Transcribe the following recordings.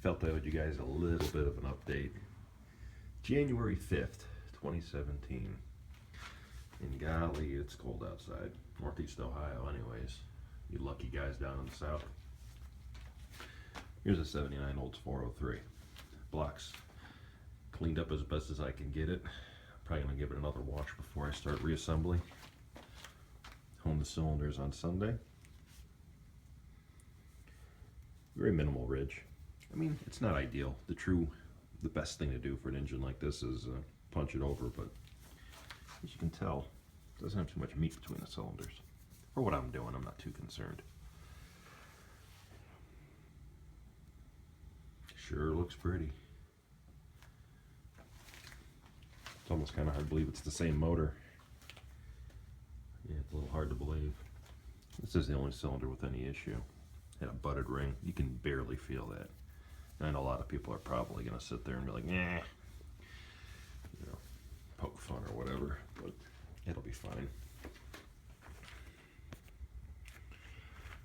felt I owed you guys a little bit of an update. January 5th, 2017. And golly, it's cold outside. Northeast Ohio anyways. You lucky guys down in the south. Here's a 79 Olds 403. Blocks cleaned up as best as I can get it. Probably gonna give it another wash before I start reassembly. Hone the cylinders on Sunday. Very minimal ridge. I mean, it's not ideal. The best thing to do for an engine like this is punch it over, but as you can tell, it doesn't have too much meat between the cylinders. For what I'm doing, I'm not too concerned. Sure looks pretty. It's almost kind of hard to believe it's the same motor. Yeah, it's a little hard to believe. This is the only cylinder with any issue. Had a butted ring. You can barely feel that. And I know a lot of people are probably going to sit there and be like, nah, you know, poke fun or whatever, but it'll be fine.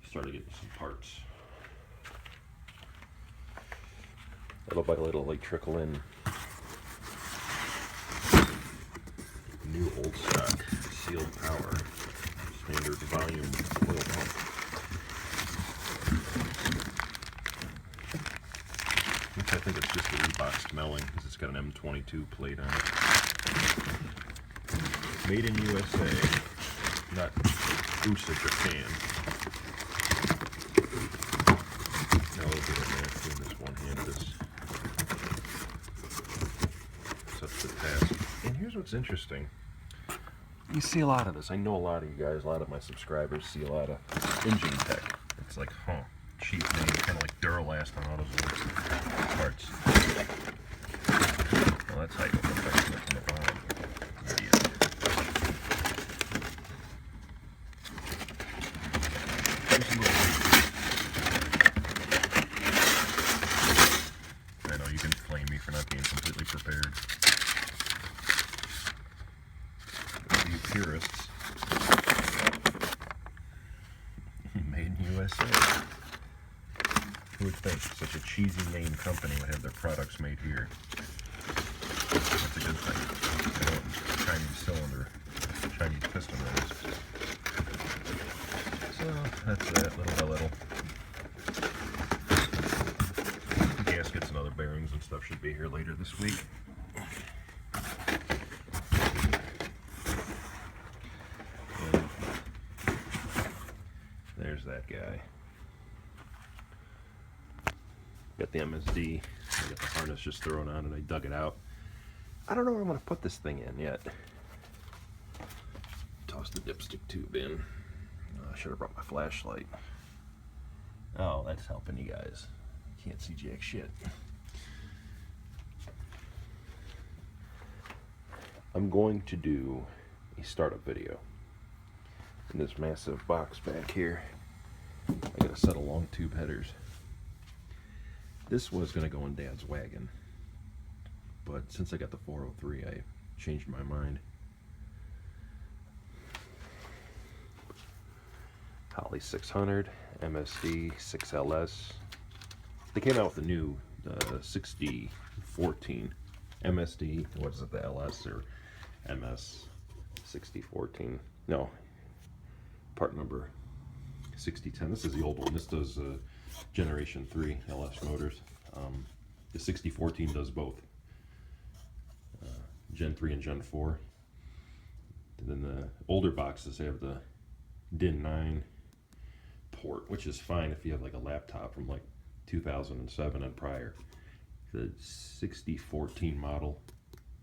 Started getting some parts. Little by little, they trickle in. New old stock sealed power, standard volume oil pump. Which I think it's just a reboxed melling because it's got an M22 plate on it. Made in USA, not USA, Japan. Now we'll get in there doing this one-handed. Such the task. And here's what's interesting. You see a lot of this. I know a lot of you guys, a lot of my subscribers see a lot of engine tech. It's like, cheap name, kind of like Duralast on all those parts. Well, that's how you open the from the bottom. Idiot. I know you can flame me for not being completely prepared. You purists. Made in USA. Who would think such a cheesy name company would have their products made here? That's a good thing. They don't Chinese cylinder, Chinese piston rings. So that's that, little by little. The gaskets and other bearings and stuff should be here later this week. There's that guy. Got the MSD. I got the harness just thrown on and I dug it out. I don't know where I'm going to put this thing in yet. Toss the dipstick tube in. I should have brought my flashlight. Oh, that's helping you guys. Can't see jack shit. I'm going to do a startup video. In this massive box back here, I got a set of long tube headers. This was going to go in Dad's wagon, but since I got the 403, I changed my mind. Holley 600, MSD 6LS. They came out with the new 6014 MSD. What is it, the LS or MS 6014? No. Part number 6010. This is the old one. This does Generation 3 LS motors. The 6014 does both. Gen 3 and Gen 4. And then the older boxes have the DIN 9 port, which is fine if you have like a laptop from like 2007 and prior. The 6014 model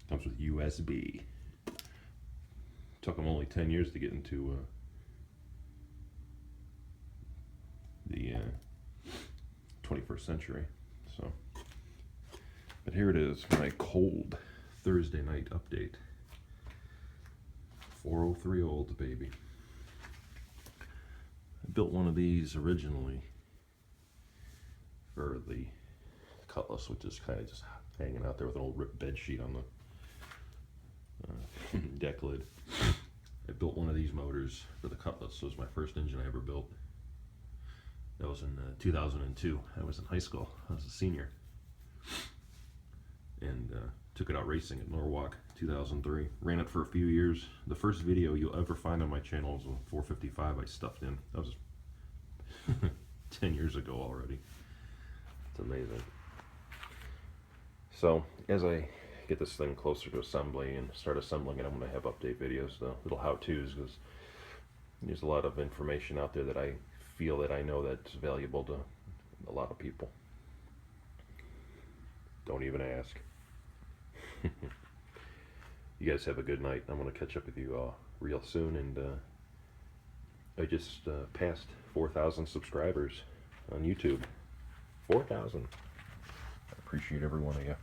comes with USB. Took them only 10 years to get into the 21st century. So, but here it is, my cold Thursday night update. 403 Olds, baby. I built one of these originally for the Cutlass, which is kind of just hanging out there with an old ripped bed sheet on the deck lid. I built one of these motors for the Cutlass. So it was my first engine I ever built. That was in 2002. I was in high school. I was a senior. and took it out racing at Norwalk 2003. Ran it for a few years. The first video you'll ever find on my channel is a 455 I stuffed in. That was 10 years ago already. It's amazing. So as I get this thing closer to assembly and start assembling it, I'm going to have update videos, the little how-tos, because there's a lot of information out there that I feel that I know that's valuable to a lot of people. Don't even ask. You guys have a good night. I'm going to catch up with you real soon, and I just passed 4,000 subscribers on YouTube. 4,000. I appreciate every one of you.